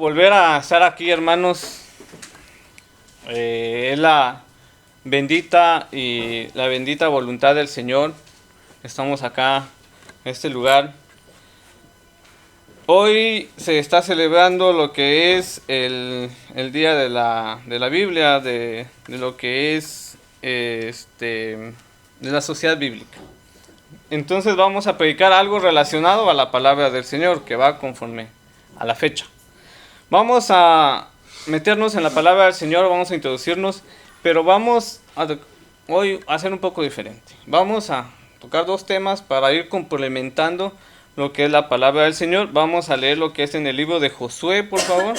Volver a estar aquí, hermanos, es la bendita voluntad del Señor. Estamos acá, en este lugar. Hoy se está celebrando lo que es el día de la Biblia, de lo que es de la sociedad bíblica. Entonces vamos a predicar algo relacionado a la palabra del Señor, que va conforme a la fecha. Vamos a meternos en la palabra del Señor, vamos a introducirnos, pero vamos hoy a hacer un poco diferente. Vamos a tocar dos temas para ir complementando lo que es la palabra del Señor. Vamos a leer lo que es en el libro de Josué, por favor.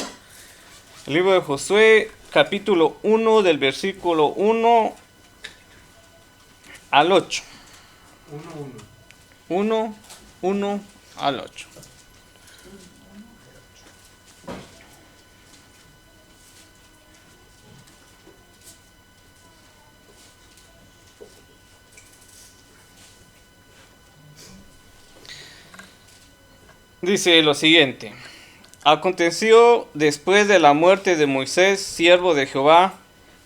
El libro de Josué, capítulo 1, del versículo 1 al 8. 1 al 8. Dice lo siguiente: aconteció después de la muerte de Moisés, siervo de Jehová,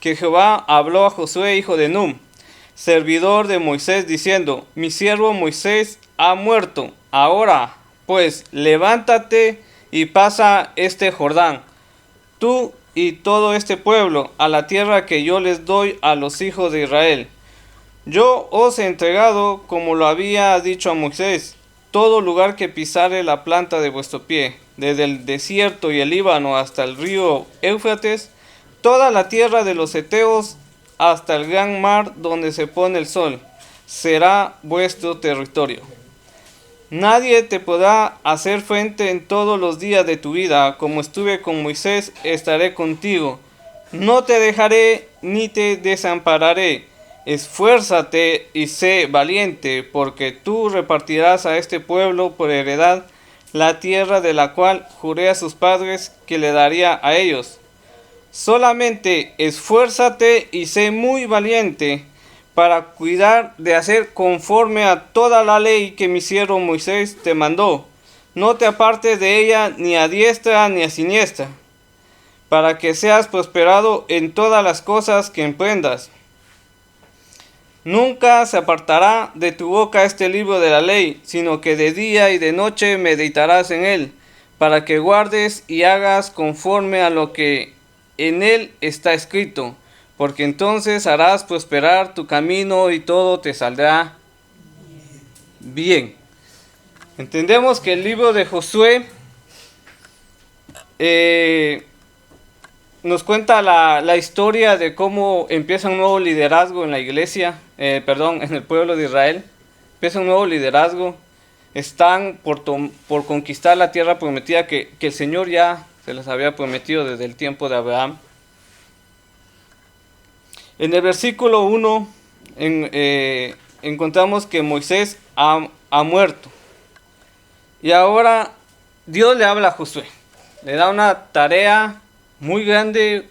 que Jehová habló a Josué, hijo de Nun, servidor de Moisés, diciendo: mi siervo Moisés ha muerto. Ahora, pues, levántate y pasa este Jordán, tú y todo este pueblo, a la tierra que yo les doy a los hijos de Israel. Yo os he entregado, como lo había dicho a Moisés, todo lugar que pisare la planta de vuestro pie, desde el desierto y el Líbano hasta el río Éufrates, toda la tierra de los heteos hasta el gran mar donde se pone el sol, será vuestro territorio. Nadie te podrá hacer frente en todos los días de tu vida. Como estuve con Moisés, estaré contigo. No te dejaré ni te desampararé. Esfuérzate y sé valiente, porque tú repartirás a este pueblo por heredad la tierra de la cual juré a sus padres que le daría a ellos. Solamente esfuérzate y sé muy valiente para cuidar de hacer conforme a toda la ley que mi siervo Moisés te mandó. No te apartes de ella ni a diestra ni a siniestra, para que seas prosperado en todas las cosas que emprendas. Nunca se apartará de tu boca este libro de la ley, sino que de día y de noche meditarás en él, para que guardes y hagas conforme a lo que en él está escrito, porque entonces harás prosperar tu camino y todo te saldrá bien. Entendemos que el libro de Josué nos cuenta la historia de cómo empieza un nuevo liderazgo en la iglesia, en el pueblo de Israel. Empieza un nuevo liderazgo. Están por conquistar la tierra prometida que el Señor ya se les había prometido desde el tiempo de Abraham. En el versículo 1 encontramos que Moisés ha muerto. Y ahora Dios le habla a Josué. Le da una tarea muy grande,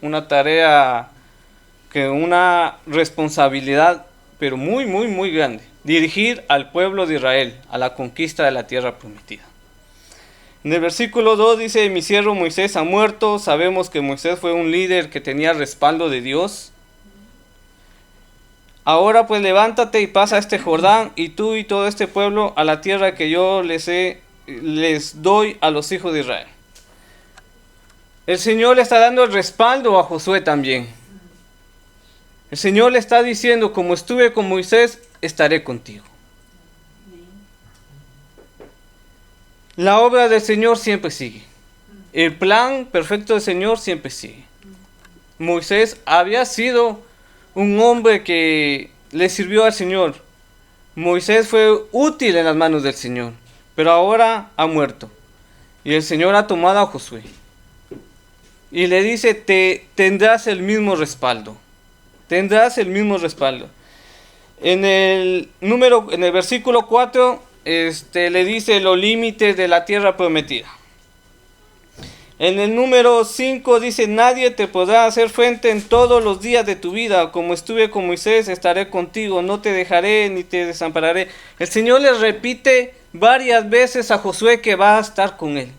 una responsabilidad, pero muy, muy, muy grande. Dirigir al pueblo de Israel a la conquista de la tierra prometida. En el versículo 2 dice: mi siervo Moisés ha muerto. Sabemos que Moisés fue un líder que tenía respaldo de Dios. Ahora pues levántate y pasa este Jordán, y tú y todo este pueblo a la tierra que yo les doy a los hijos de Israel. El Señor le está dando el respaldo a Josué también. El Señor le está diciendo: como estuve con Moisés, estaré contigo. La obra del Señor siempre sigue. El plan perfecto del Señor siempre sigue. Moisés había sido un hombre que le sirvió al Señor. Moisés fue útil en las manos del Señor, pero ahora ha muerto. Y el Señor ha tomado a Josué. Y le dice: tendrás el mismo respaldo. Tendrás el mismo respaldo. En el versículo 4, le dice los límites de la tierra prometida. En el número 5 dice: nadie te podrá hacer frente en todos los días de tu vida. Como estuve con Moisés, estaré contigo. No te dejaré ni te desampararé. El Señor le repite varias veces a Josué que va a estar con él.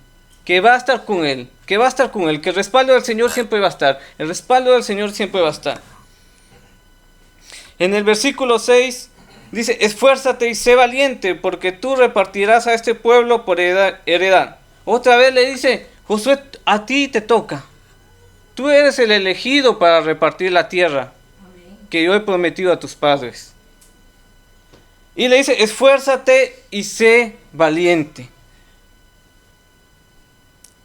Que va a estar con él. que va a estar con él, que el respaldo del Señor siempre va a estar. El respaldo del Señor siempre va a estar. En el versículo 6 dice, esfuérzate y sé valiente, porque tú repartirás a este pueblo por heredad. Otra vez le dice, Josué, a ti te toca. Tú eres el elegido para repartir la tierra que yo he prometido a tus padres. Y le dice, esfuérzate y sé valiente.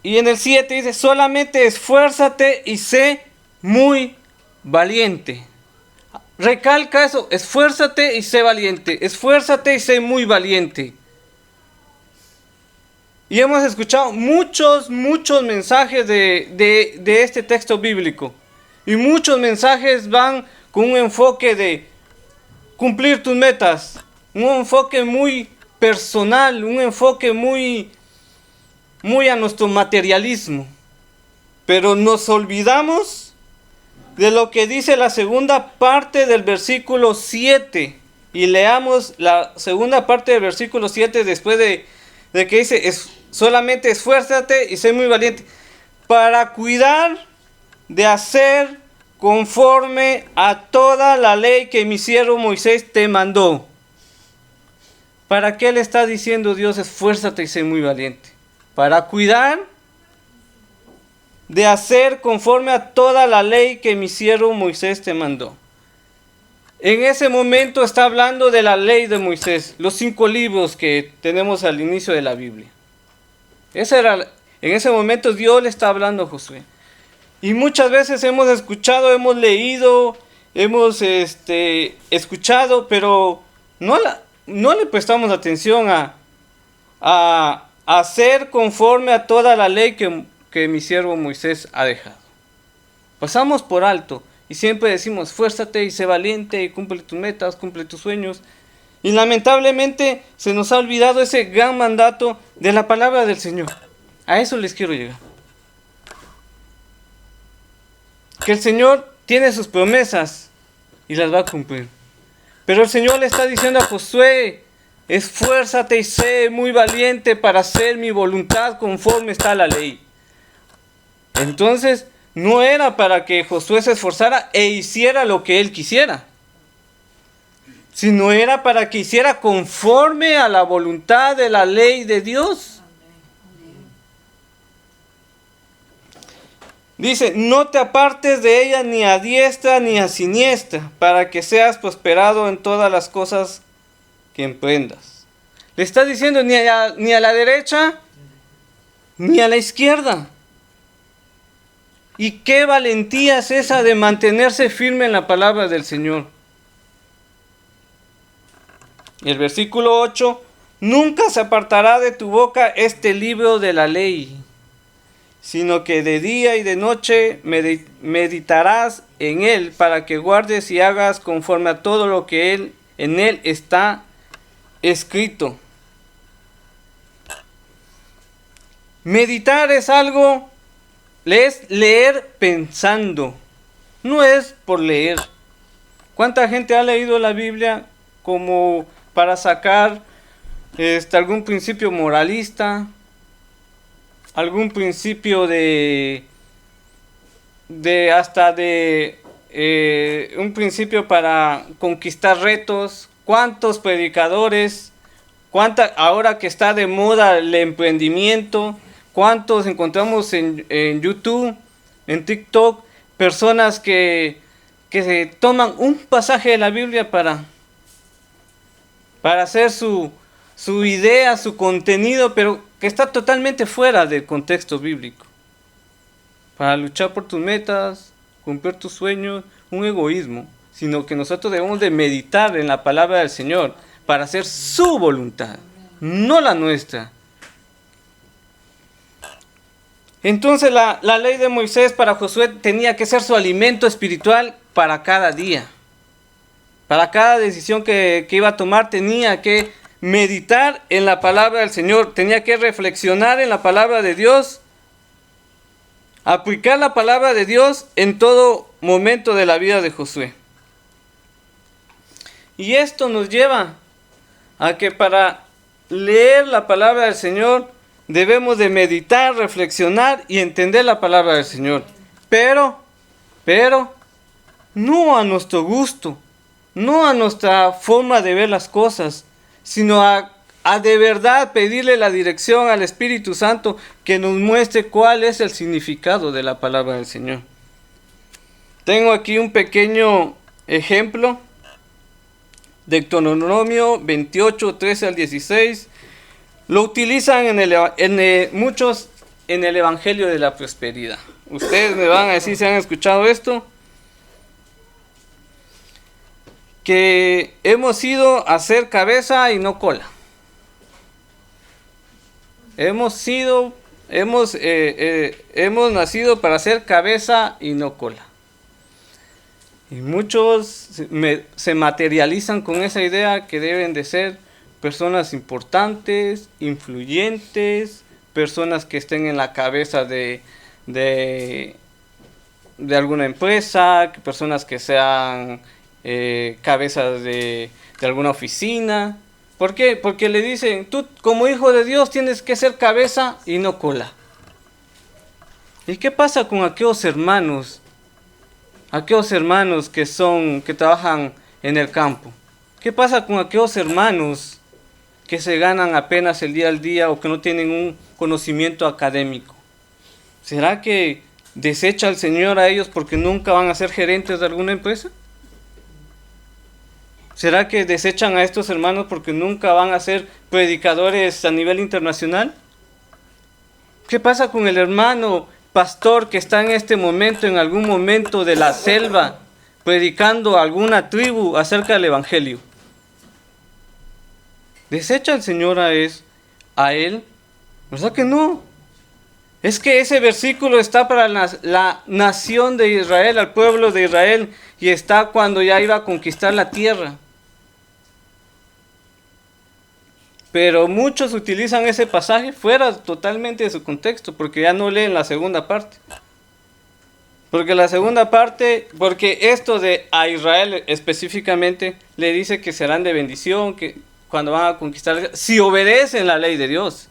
Y en el 7 dice, solamente esfuérzate y sé muy valiente. Recalca eso, esfuérzate y sé valiente. Esfuérzate y sé muy valiente. Y hemos escuchado muchos mensajes de este texto bíblico. Y muchos mensajes van con un enfoque de cumplir tus metas. Un enfoque muy personal, un enfoque muy a nuestro materialismo. Pero nos olvidamos de lo que dice la segunda parte del versículo 7. Y leamos la segunda parte del versículo 7 después de que dice, solamente esfuérzate y sé muy valiente para cuidar de hacer conforme a toda la ley que mi siervo Moisés te mandó. ¿Para qué le está diciendo Dios, esfuérzate y sé muy valiente? Para cuidar de hacer conforme a toda la ley que mi siervo Moisés te mandó. En ese momento está hablando de la ley de Moisés, los 5 libros que tenemos al inicio de la Biblia. En ese momento Dios le está hablando a Josué. Y muchas veces hemos escuchado, hemos leído, hemos escuchado, pero no le prestamos atención a hacer conforme a toda la ley que mi siervo Moisés ha dejado. Pasamos por alto y siempre decimos, esfuérzate y sé valiente y cumple tus metas, cumple tus sueños. Y lamentablemente se nos ha olvidado ese gran mandato de la palabra del Señor. A eso les quiero llegar. Que el Señor tiene sus promesas y las va a cumplir. Pero el Señor le está diciendo a Josué, esfuérzate y sé muy valiente para hacer mi voluntad conforme está la ley. Entonces, no era para que Josué se esforzara e hiciera lo que él quisiera, sino era para que hiciera conforme a la voluntad de la ley de Dios. Dice, no te apartes de ella ni a diestra ni a siniestra, para que seas prosperado en todas las cosas que emprendas. Le está diciendo ni a la derecha ni a la izquierda. Y qué valentía es esa de mantenerse firme en la palabra del Señor. El versículo 8, nunca se apartará de tu boca este libro de la ley, sino que de día y de noche meditarás en él, para que guardes y hagas conforme a todo lo que en él está escrito. Meditar es algo, es leer pensando, no es por leer. ¿Cuánta gente ha leído la Biblia como para sacar algún principio moralista, algún principio un principio para conquistar retos? ¿Cuántos predicadores? Ahora que está de moda el emprendimiento, ¿cuántos encontramos en YouTube, en TikTok, personas que se toman un pasaje de la Biblia para hacer su idea, su contenido, pero que está totalmente fuera del contexto bíblico? Para luchar por tus metas, cumplir tus sueños, un egoísmo, sino que nosotros debemos de meditar en la palabra del Señor para hacer su voluntad, no la nuestra. Entonces la ley de Moisés para Josué tenía que ser su alimento espiritual para cada día. Para cada decisión que iba a tomar tenía que meditar en la palabra del Señor, tenía que reflexionar en la palabra de Dios, aplicar la palabra de Dios en todo momento de la vida de Josué. Y esto nos lleva a que para leer la palabra del Señor debemos de meditar, reflexionar y entender la palabra del Señor. Pero, no a nuestro gusto, no a nuestra forma de ver las cosas, sino a de verdad pedirle la dirección al Espíritu Santo que nos muestre cuál es el significado de la palabra del Señor. Tengo aquí un pequeño ejemplo. Deuteronomio 28, 13 al 16. Lo utilizan muchos en el Evangelio de la Prosperidad. Ustedes me van a decir si han escuchado esto. Que hemos ido a ser cabeza y no cola. Hemos nacido para ser cabeza y no cola. Y muchos se materializan con esa idea que deben de ser personas importantes, influyentes, personas que estén en la cabeza de alguna empresa, personas que sean cabezas de alguna oficina. ¿Por qué? Porque le dicen, tú como hijo de Dios tienes que ser cabeza y no cola. ¿Y qué pasa con aquellos hermanos? Aquellos hermanos que trabajan en el campo. ¿Qué pasa con aquellos hermanos que se ganan apenas el día al día o que no tienen un conocimiento académico? ¿Será que desecha el Señor a ellos porque nunca van a ser gerentes de alguna empresa? ¿Será que desechan a estos hermanos porque nunca van a ser predicadores a nivel internacional? ¿Qué pasa con el hermano pastor que está en este momento, en algún momento de la selva, predicando a alguna tribu acerca del Evangelio? ¿Desecha el Señor a él? ¿Verdad que no? Es que ese versículo está para la nación de Israel, al pueblo de Israel, y está cuando ya iba a conquistar la tierra. Pero muchos utilizan ese pasaje fuera totalmente de su contexto, porque ya no leen la segunda parte. Porque esto de a Israel específicamente le dice que serán de bendición, que cuando van a conquistar, si obedecen la ley de Dios.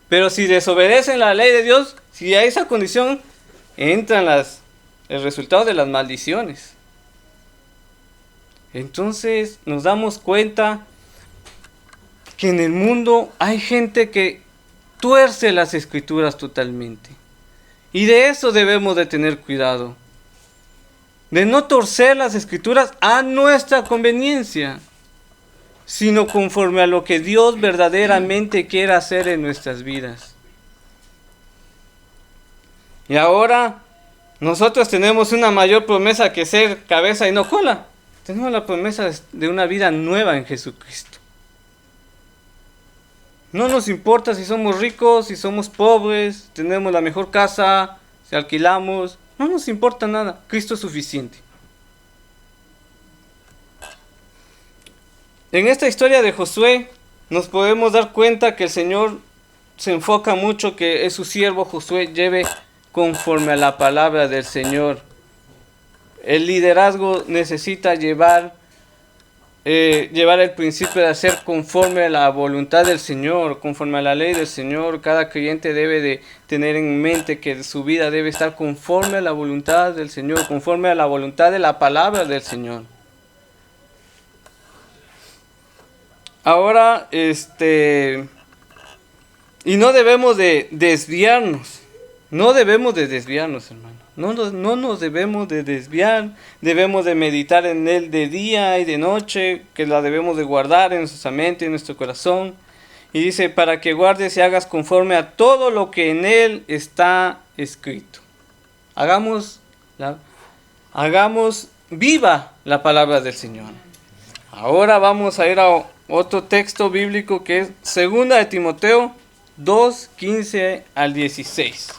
Pero si desobedecen la ley de Dios, si hay esa condición, entran el resultado de las maldiciones. Entonces nos damos cuenta que en el mundo hay gente que tuerce las escrituras totalmente. Y de eso debemos de tener cuidado. De no torcer las escrituras a nuestra conveniencia, sino conforme a lo que Dios verdaderamente quiere hacer en nuestras vidas. Y ahora nosotros tenemos una mayor promesa que ser cabeza y no cola. Tenemos la promesa de una vida nueva en Jesucristo. No nos importa si somos ricos, si somos pobres, tenemos la mejor casa, si alquilamos. No nos importa nada. Cristo es suficiente. En esta historia de Josué nos podemos dar cuenta que el Señor se enfoca mucho que su siervo Josué lleve conforme a la palabra del Señor. El liderazgo necesita llevar el principio de hacer conforme a la voluntad del Señor, conforme a la ley del Señor. Cada creyente debe de tener en mente que su vida debe estar conforme a la voluntad del Señor, conforme a la voluntad de la palabra del Señor. Ahora, y no debemos de desviarnos. No debemos de desviarnos, hermano. No nos debemos de desviar. Debemos de meditar en Él de día y de noche, que la debemos de guardar en nuestra mente y en nuestro corazón. Y dice, para que guardes y hagas conforme a todo lo que en Él está escrito. Hagamos viva la palabra del Señor. Ahora vamos a ir a otro texto bíblico que es 2 de Timoteo 2, 15 al 16.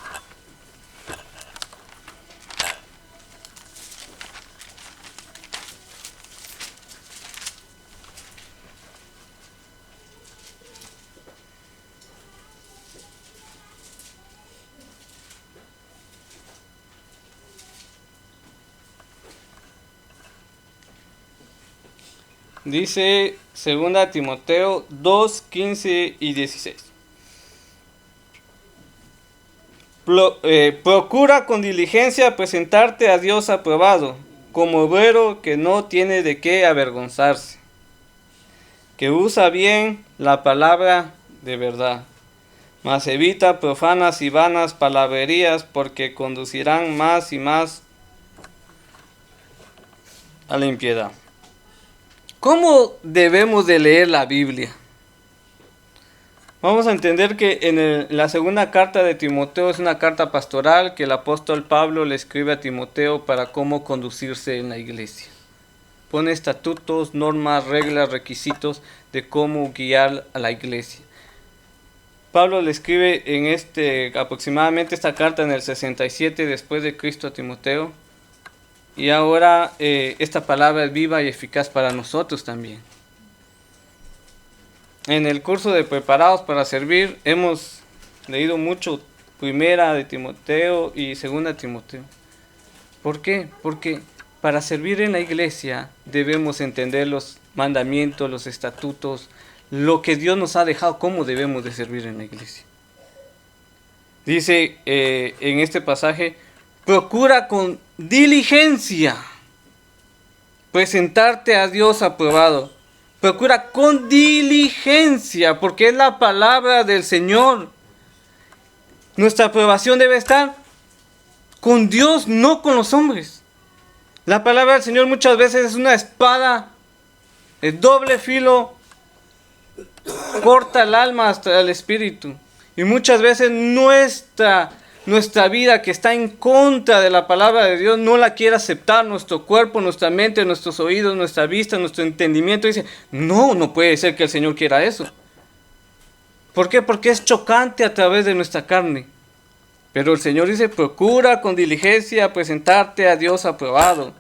Dice 2 Timoteo 2, 15 y 16. Procura con diligencia presentarte a Dios aprobado, como obrero que no tiene de qué avergonzarse, que usa bien la palabra de verdad, mas evita profanas y vanas palabrerías, porque conducirán más y más a la impiedad. ¿Cómo debemos de leer la Biblia? Vamos a entender que en la segunda carta de Timoteo es una carta pastoral que el apóstol Pablo le escribe a Timoteo para cómo conducirse en la iglesia. Pone estatutos, normas, reglas, requisitos de cómo guiar a la iglesia. Pablo le escribe aproximadamente esta carta en el 67 después de Cristo a Timoteo. Y ahora esta palabra es viva y eficaz para nosotros también. En el curso de Preparados para Servir hemos leído mucho Primera de Timoteo y Segunda de Timoteo. ¿Por qué? Porque para servir en la iglesia debemos entender los mandamientos, los estatutos, lo que Dios nos ha dejado, cómo debemos de servir en la iglesia. Dice en este pasaje, procura con diligencia presentarte a Dios aprobado. Procura con diligencia, porque es la palabra del Señor. Nuestra aprobación debe estar con Dios, no con los hombres. La palabra del Señor muchas veces es una espada de doble filo, corta el alma hasta el espíritu. Y muchas veces nuestra vida que está en contra de la palabra de Dios no la quiere aceptar. Nuestro cuerpo, nuestra mente, nuestros oídos, nuestra vista, nuestro entendimiento dice, no puede ser que el Señor quiera eso. ¿Por qué? Porque es chocante a través de nuestra carne. Pero el Señor dice, procura con diligencia presentarte a Dios aprobado,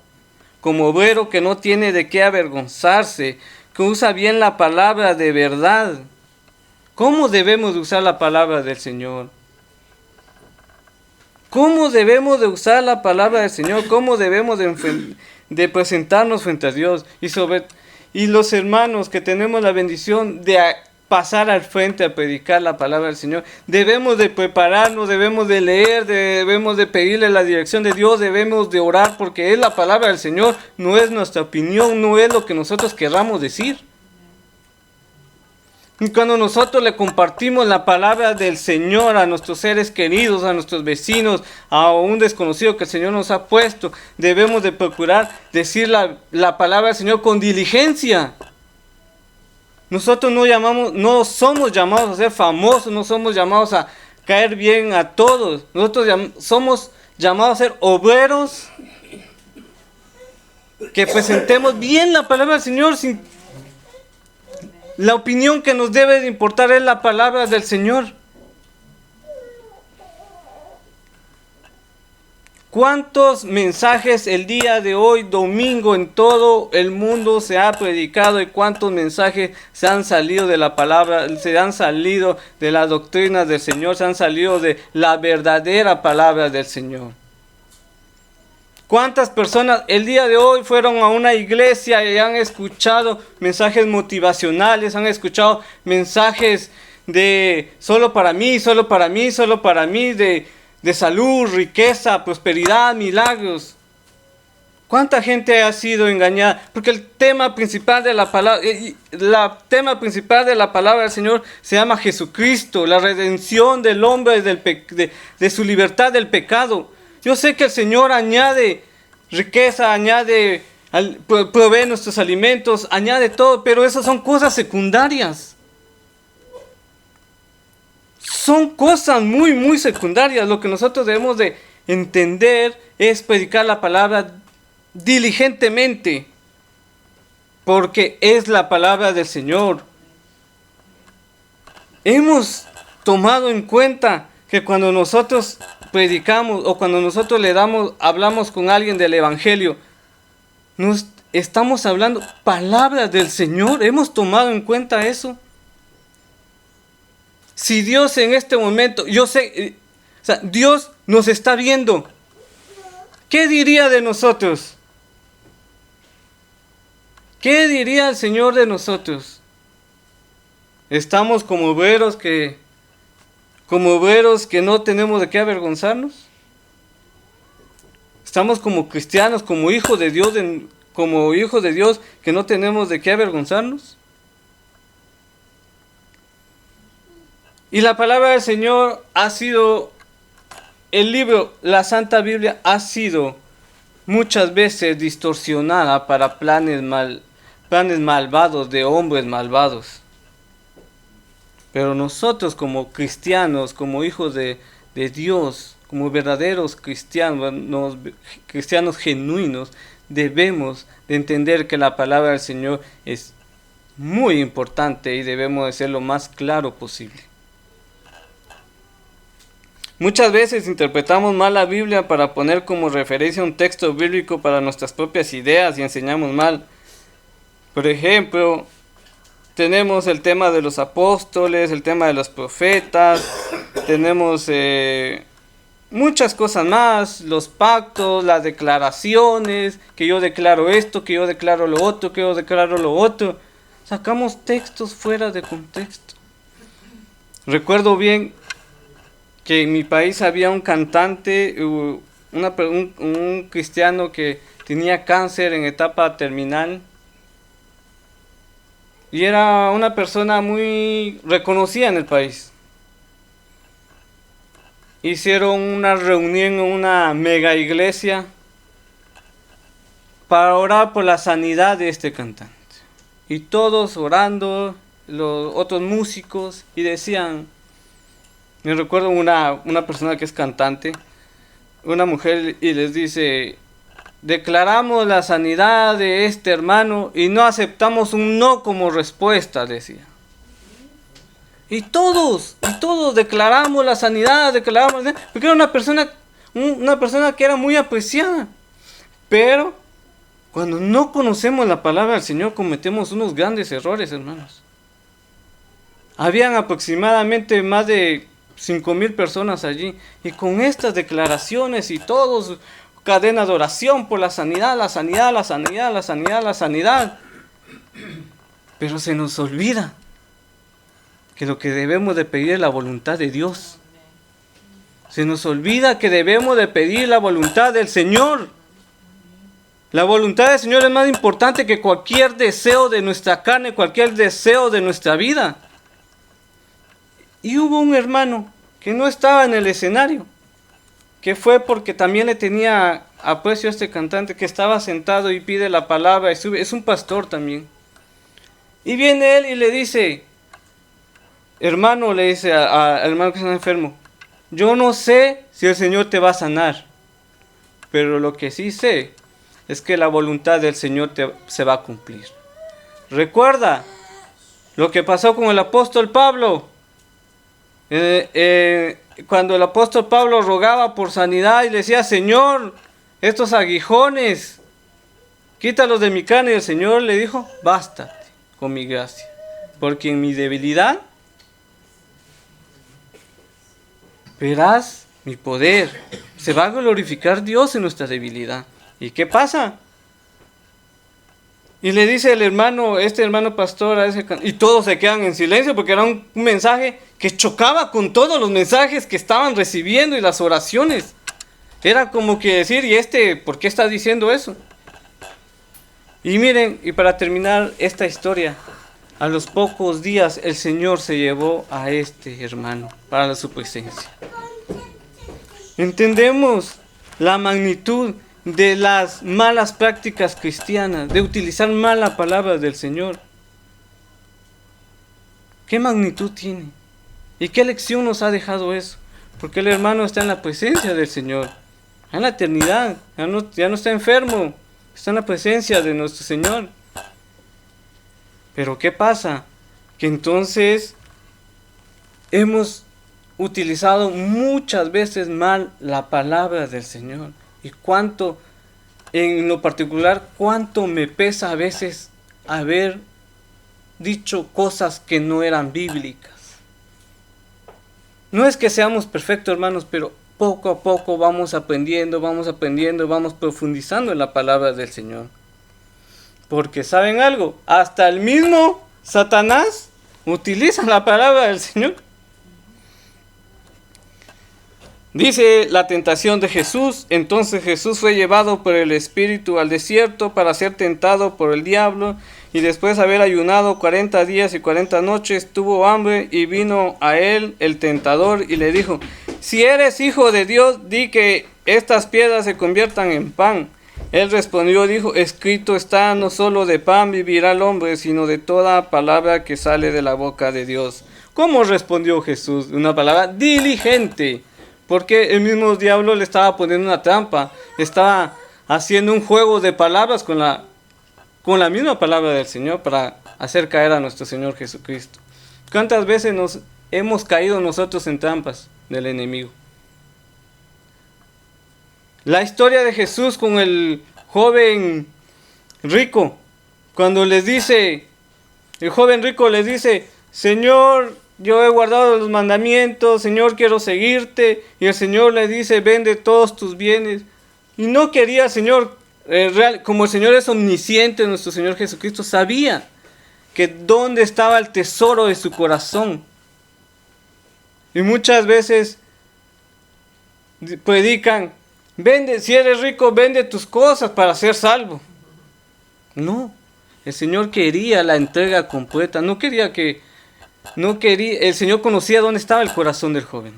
como obrero que no tiene de qué avergonzarse, que usa bien la palabra de verdad. ¿Cómo debemos de usar la palabra del Señor? ¿Cómo debemos de usar la palabra del Señor? ¿Cómo debemos de presentarnos frente a Dios? Y los hermanos que tenemos la bendición de pasar al frente a predicar la palabra del Señor, debemos de prepararnos, debemos de leer, debemos de pedirle la dirección de Dios, debemos de orar, porque es la palabra del Señor, no es nuestra opinión, no es lo que nosotros querramos decir. Y cuando nosotros le compartimos la palabra del Señor a nuestros seres queridos, a nuestros vecinos, a un desconocido que el Señor nos ha puesto, debemos de procurar decir la palabra del Señor con diligencia. Nosotros no somos llamados a ser famosos, no somos llamados a caer bien a todos. Nosotros somos llamados a ser obreros que presentemos bien la palabra del Señor. La opinión que nos debe de importar es la palabra del Señor. ¿Cuántos mensajes el día de hoy, domingo, en todo el mundo se ha predicado? ¿Y cuántos mensajes se han salido de la palabra, se han salido de la doctrina del Señor, se han salido de la verdadera palabra del Señor? ¿Cuántas personas el día de hoy fueron a una iglesia y han escuchado mensajes motivacionales, han escuchado mensajes de solo para mí, solo para mí, solo para mí, de salud, riqueza, prosperidad, milagros? ¿Cuánta gente ha sido engañada? Porque el tema principal de la palabra, del Señor se llama Jesucristo, la redención del hombre de su libertad del pecado. Yo sé que el Señor añade riqueza, provee nuestros alimentos, añade todo, pero esas son cosas secundarias. Son cosas muy, muy secundarias. Lo que nosotros debemos de entender es predicar la palabra diligentemente, porque es la palabra del Señor. Hemos tomado en cuenta que cuando nosotros predicamos o cuando nosotros hablamos con alguien del Evangelio, nos estamos hablando palabras del Señor. ¿Hemos tomado en cuenta eso? Si Dios en este momento, Dios nos está viendo, ¿qué diría de nosotros? ¿Qué diría el Señor de nosotros? Estamos como obreros como obreros que no tenemos de qué avergonzarnos. Estamos como cristianos, como hijos de Dios, que no tenemos de qué avergonzarnos. Y la palabra del Señor ha sido, el libro, la Santa Biblia ha sido muchas veces distorsionada para planes malvados de hombres malvados. Pero nosotros como cristianos, como hijos de Dios, como verdaderos cristianos genuinos, debemos de entender que la palabra del Señor es muy importante y debemos de ser lo más claro posible. Muchas veces interpretamos mal la Biblia para poner como referencia un texto bíblico para nuestras propias ideas y enseñamos mal. Por ejemplo, tenemos el tema de los apóstoles, el tema de los profetas, tenemos muchas cosas más, los pactos, las declaraciones, que yo declaro esto, que yo declaro lo otro, que yo declaro lo otro. Sacamos textos fuera de contexto. Recuerdo bien que en mi país había un cantante, un cristiano que tenía cáncer en etapa terminal. Y era una persona muy reconocida en el país. Hicieron una reunión en una mega iglesia para orar por la sanidad de este cantante. Y todos orando, los otros músicos, y decían, me recuerdo una persona que es cantante, una mujer, y les dice: declaramos la sanidad de este hermano y no aceptamos un no como respuesta, decía. Y todos declaramos la sanidad, porque era una persona que era muy apreciada. Pero cuando no conocemos la palabra del Señor, cometemos unos grandes errores, hermanos. Habían aproximadamente más de 5,000 personas allí, y con estas declaraciones y todos, cadena de oración por la sanidad, la sanidad, la sanidad, la sanidad, la sanidad. Pero se nos olvida que lo que debemos de pedir es la voluntad de Dios. Se nos olvida que debemos de pedir la voluntad del Señor. La voluntad del Señor es más importante que cualquier deseo de nuestra carne, cualquier deseo de nuestra vida. Y hubo un hermano que no estaba en el escenario, que fue porque también le tenía aprecio a este cantante, que estaba sentado y pide la palabra y sube. Es un pastor también. Y viene él y le dice: hermano, le dice al hermano que está enfermo, yo no sé si el Señor te va a sanar, pero lo que sí sé es que la voluntad del Señor se va a cumplir. Recuerda lo que pasó con el apóstol Pablo. Cuando el apóstol Pablo rogaba por sanidad y le decía: Señor, estos aguijones, quítalos de mi carne, y el Señor le dijo: bástate con mi gracia, porque en mi debilidad verás mi poder. Se va a glorificar Dios en nuestra debilidad. ¿Y qué pasa? Y le dice el hermano, este hermano pastor, y todos se quedan en silencio, porque era un mensaje que chocaba con todos los mensajes que estaban recibiendo y las oraciones. Era como que decir: ¿y por qué está diciendo eso? Y miren, y para terminar esta historia, a los pocos días el Señor se llevó a este hermano para su presencia. Entendemos la magnitud de las malas prácticas cristianas, de utilizar mal la palabra del Señor. ¿Qué magnitud tiene? ¿Y qué lección nos ha dejado eso? Porque el hermano está en la presencia del Señor, en la eternidad, ya no está enfermo, está en la presencia de nuestro Señor. Pero ¿qué pasa? Que entonces hemos utilizado muchas veces mal la palabra del Señor. Y cuánto, en lo particular, cuánto me pesa a veces haber dicho cosas que no eran bíblicas. No es que seamos perfectos, hermanos, pero poco a poco vamos aprendiendo, vamos profundizando en la palabra del Señor. Porque ¿saben algo? Hasta el mismo Satanás utiliza la palabra del Señor. Dice la tentación de Jesús. Entonces Jesús fue llevado por el Espíritu al desierto para ser tentado por el diablo. Y después de haber ayunado 40 días y 40 noches, tuvo hambre y vino a él el tentador y le dijo: si eres hijo de Dios, di que estas piedras se conviertan en pan. Él respondió, dijo: escrito está, no solo de pan vivirá el hombre, sino de toda palabra que sale de la boca de Dios. ¿Cómo respondió Jesús? Una palabra diligente. Porque el mismo diablo le estaba poniendo una trampa. Estaba haciendo un juego de palabras con la misma palabra del Señor para hacer caer a nuestro Señor Jesucristo. ¿Cuántas veces nos hemos caído nosotros en trampas del enemigo? La historia de Jesús con el joven rico, cuando les dice, el joven rico les dice: Señor, yo he guardado los mandamientos, Señor, quiero seguirte. Y el Señor le dice: vende todos tus bienes. Y no quería el Señor, como el Señor es omnisciente, nuestro Señor Jesucristo sabía que dónde estaba el tesoro de su corazón. Y muchas veces predican: vende, si eres rico, vende tus cosas para ser salvo. No, el Señor quería la entrega completa. El Señor conocía dónde estaba el corazón del joven.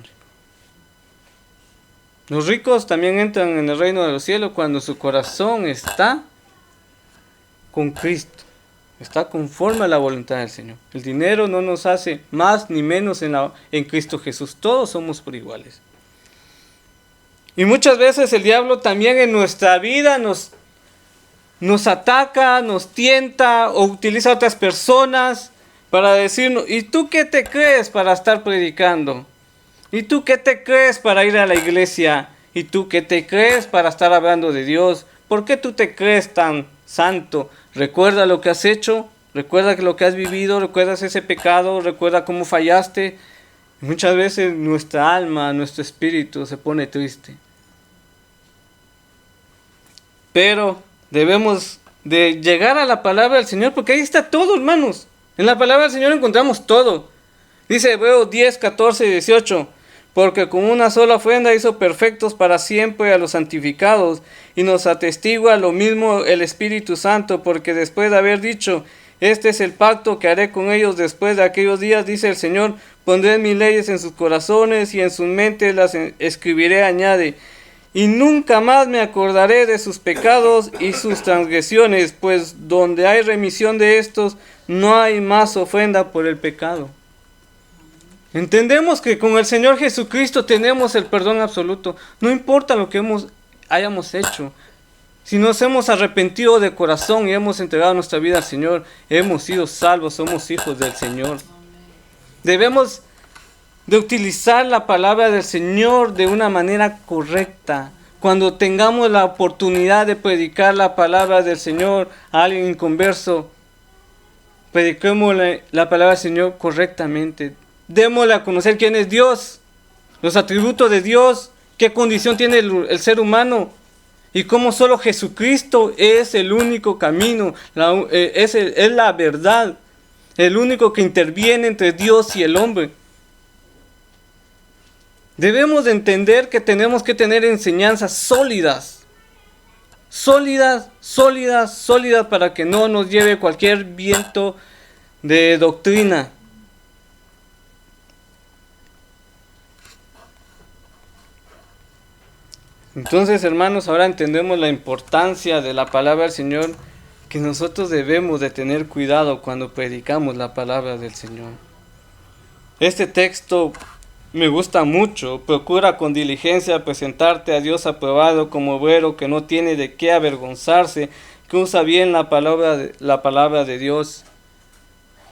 Los ricos también entran en el reino de los cielos cuando su corazón está con Cristo, está conforme a la voluntad del Señor. El dinero no nos hace más ni menos en Cristo Jesús. Todos somos por iguales. Y muchas veces el diablo también en nuestra vida nos ataca, nos tienta o utiliza a otras personas para decirnos: ¿y tú qué te crees para estar predicando? ¿Y tú qué te crees para ir a la iglesia? ¿Y tú qué te crees para estar hablando de Dios? ¿Por qué tú te crees tan santo? Recuerda lo que has hecho, recuerda lo que has vivido, recuerdas ese pecado, recuerda cómo fallaste. Muchas veces nuestra alma, nuestro espíritu se pone triste. Pero debemos de llegar a la palabra del Señor, porque ahí está todo, hermanos. En la palabra del Señor encontramos todo. Dice Hebreos 10, 14 y 18: porque con una sola ofrenda hizo perfectos para siempre a los santificados, y nos atestigua lo mismo el Espíritu Santo, porque después de haber dicho: este es el pacto que haré con ellos después de aquellos días, dice el Señor, pondré mis leyes en sus corazones y en sus mentes las escribiré, añade, y nunca más me acordaré de sus pecados y sus transgresiones, pues donde hay remisión de estos, no hay más ofrenda por el pecado. Entendemos que con el Señor Jesucristo tenemos el perdón absoluto. No importa lo que hayamos hecho. Si nos hemos arrepentido de corazón y hemos entregado nuestra vida al Señor, hemos sido salvos, somos hijos del Señor. Debemos de utilizar la palabra del Señor de una manera correcta. Cuando tengamos la oportunidad de predicar la palabra del Señor a alguien inconverso, prediquemos la palabra del Señor correctamente. Démosle a conocer quién es Dios, los atributos de Dios, qué condición tiene el ser humano y cómo solo Jesucristo es el único camino, es la verdad, el único que interviene entre Dios y el hombre. Debemos de entender que tenemos que tener enseñanzas sólidas, para que no nos lleve cualquier viento de doctrina. Entonces, hermanos, ahora entendemos la importancia de la palabra del Señor, que nosotros debemos de tener cuidado cuando predicamos la palabra del Señor. Este texto me gusta mucho. Procura con diligencia presentarte a Dios aprobado como obrero que no tiene de qué avergonzarse, que usa bien la palabra de Dios.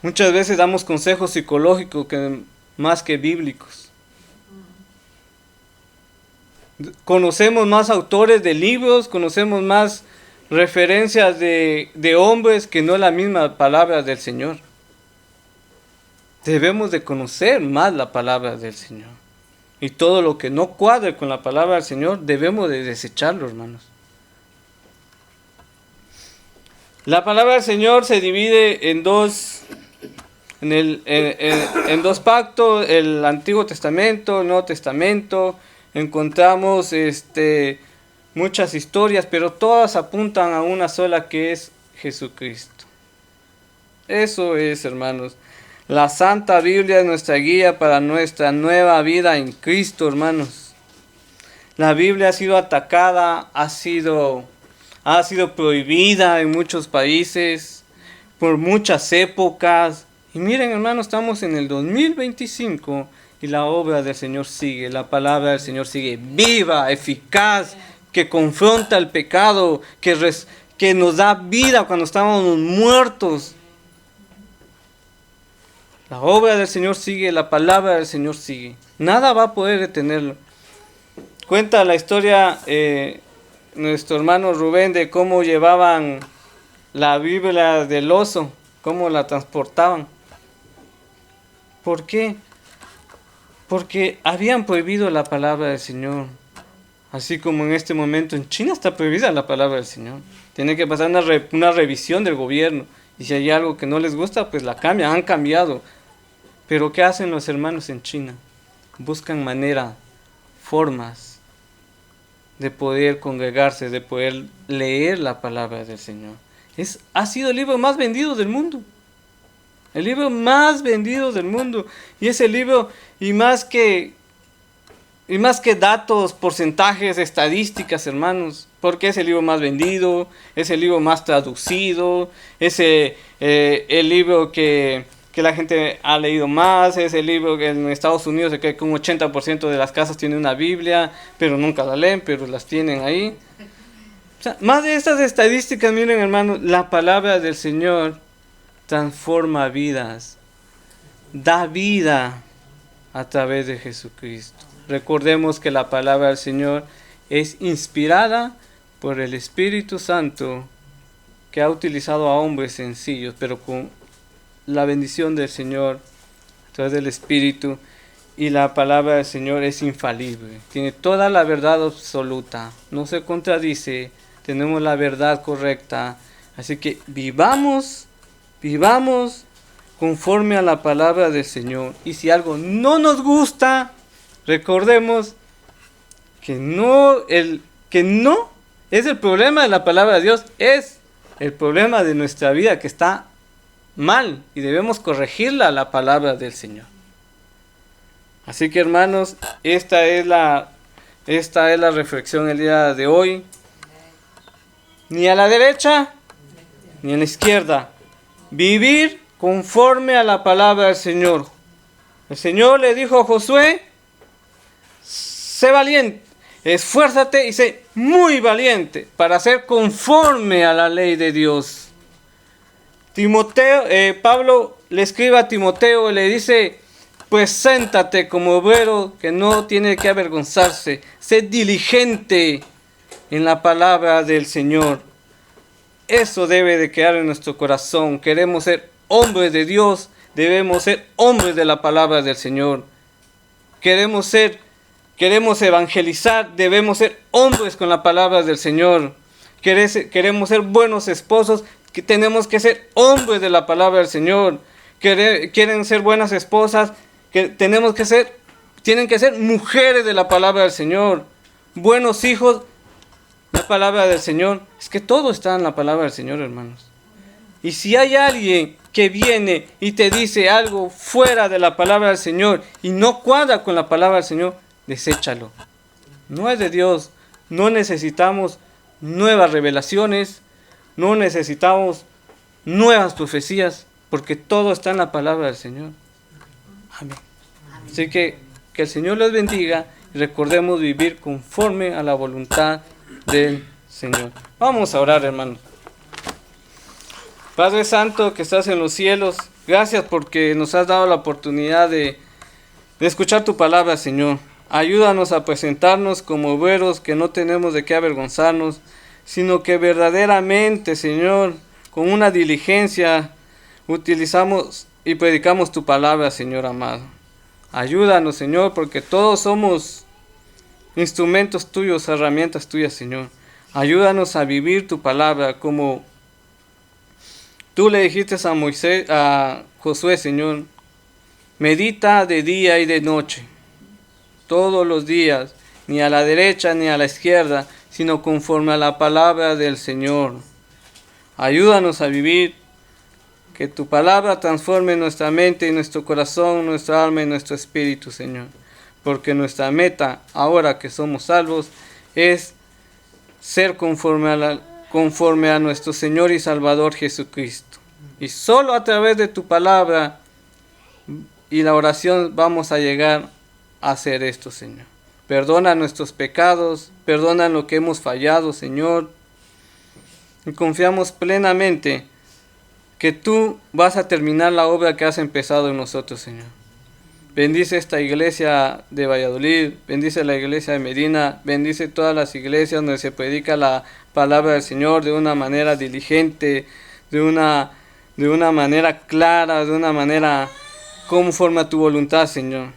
Muchas veces damos consejos psicológicos más que bíblicos. Conocemos más autores de libros, conocemos más referencias de hombres que no la misma palabra del Señor. Debemos de conocer más la palabra del Señor. Y todo lo que no cuadre con la palabra del Señor, debemos de desecharlo, hermanos. La palabra del Señor se divide en dos pactos: el Antiguo Testamento, el Nuevo Testamento. encontramos muchas historias, pero todas apuntan a una sola, que es Jesucristo. Eso es, hermanos. La Santa Biblia es nuestra guía para nuestra nueva vida en Cristo, hermanos. La Biblia ha sido atacada, ha sido prohibida en muchos países, por muchas épocas. Y miren, hermanos, estamos en el 2025 y la obra del Señor sigue, la palabra del Señor sigue viva, eficaz, que confronta el pecado, que nos da vida cuando estábamos muertos. La obra del Señor sigue, la palabra del Señor sigue. Nada va a poder detenerlo. Cuenta la historia nuestro hermano Rubén de cómo llevaban la Biblia del oso, cómo la transportaban. ¿Por qué? Porque habían prohibido la palabra del Señor. Así como en este momento en China está prohibida la palabra del Señor. Tiene que pasar una revisión del gobierno. Y si hay algo que no les gusta, pues la cambian, han cambiado. Pero ¿qué hacen los hermanos en China? Buscan formas de poder congregarse, de poder leer la palabra del Señor. Ha sido el libro más vendido del mundo. El libro más vendido del mundo. Y ese libro, y más que datos, porcentajes, estadísticas, hermanos, porque es el libro más vendido, es el libro más traducido, es el libro que la gente ha leído más, es el libro que en Estados Unidos se cree que un 80% de las casas tiene una Biblia, pero nunca la leen, pero las tienen ahí. O sea, más de estas estadísticas, miren, hermanos, la palabra del Señor transforma vidas, da vida a través de Jesucristo. Recordemos que la palabra del Señor es inspirada por el Espíritu Santo, que ha utilizado a hombres sencillos, pero con la bendición del Señor a través del Espíritu. Y la palabra del Señor es infalible, tiene toda la verdad absoluta, no se contradice, tenemos la verdad correcta. Así que vivamos conforme a la palabra del Señor. Y si algo no nos gusta, recordemos que no es el problema de la palabra de Dios, es el problema de nuestra vida que está mal y debemos corregirla, la palabra del Señor. Así que, hermanos, esta es la reflexión el día de hoy. Ni a la derecha ni a la izquierda. Vivir conforme a la palabra del Señor. El Señor le dijo a Josué: sé valiente, esfuérzate y sé muy valiente para ser conforme a la ley de Dios. Pablo le escribe a Timoteo y le dice: pues séntate como obrero que no tiene que avergonzarse, sé diligente en la palabra del Señor. Eso debe de quedar en nuestro corazón. Queremos ser hombres de Dios, debemos ser hombres de la palabra del Señor. Queremos evangelizar, debemos ser hombres con la palabra del Señor. Queremos ser buenos esposos, que tenemos que ser hombres de la palabra del Señor. Quieren ser buenas esposas, tienen que ser mujeres de la palabra del Señor. Buenos hijos, la palabra del Señor. Es que todo está en la palabra del Señor, hermanos. Y si hay alguien que viene y te dice algo fuera de la palabra del Señor y no cuadra con la palabra del Señor, deséchalo. No es de Dios. No necesitamos nuevas revelaciones, no necesitamos nuevas profecías, porque todo está en la palabra del Señor. Amén. Así que el Señor les bendiga y recordemos vivir conforme a la voluntad del Señor. Vamos a orar, hermanos. Padre Santo que estás en los cielos, gracias porque nos has dado la oportunidad de escuchar tu palabra, Señor. Ayúdanos a presentarnos como obreros que no tenemos de qué avergonzarnos, sino que verdaderamente, Señor, con una diligencia utilizamos y predicamos tu palabra, Señor amado. Ayúdanos, Señor, porque todos somos instrumentos tuyos, herramientas tuyas, Señor. Ayúdanos a vivir tu palabra como tú le dijiste a Josué, Señor. Medita de día y de noche, todos los días, ni a la derecha ni a la izquierda, sino conforme a la palabra del Señor. Ayúdanos a vivir, que tu palabra transforme nuestra mente y nuestro corazón, nuestra alma y nuestro espíritu, Señor. Porque nuestra meta, ahora que somos salvos, es ser conforme a nuestro Señor y Salvador Jesucristo. Y solo a través de tu palabra y la oración vamos a llegar a hacer esto, Señor. Perdona nuestros pecados, perdona lo que hemos fallado, Señor. Y confiamos plenamente que tú vas a terminar la obra que has empezado en nosotros, Señor. Bendice esta iglesia de Valladolid, bendice la iglesia de Medina, bendice todas las iglesias donde se predica la palabra del Señor de una manera diligente, de una manera clara, de una manera conforme a tu voluntad, Señor.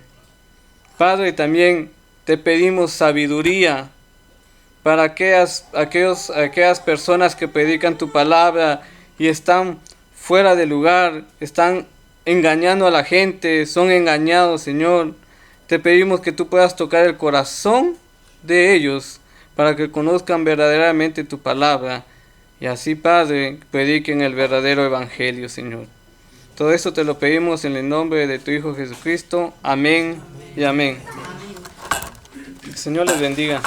Padre, también te pedimos sabiduría para aquellas personas que predican tu palabra y están fuera de lugar, están engañando a la gente, son engañados, Señor. Te pedimos que tú puedas tocar el corazón de ellos para que conozcan verdaderamente tu palabra y así, Padre, prediquen el verdadero evangelio, Señor. Todo esto te lo pedimos en el nombre de tu Hijo Jesucristo. Amén y amén. El Señor les bendiga.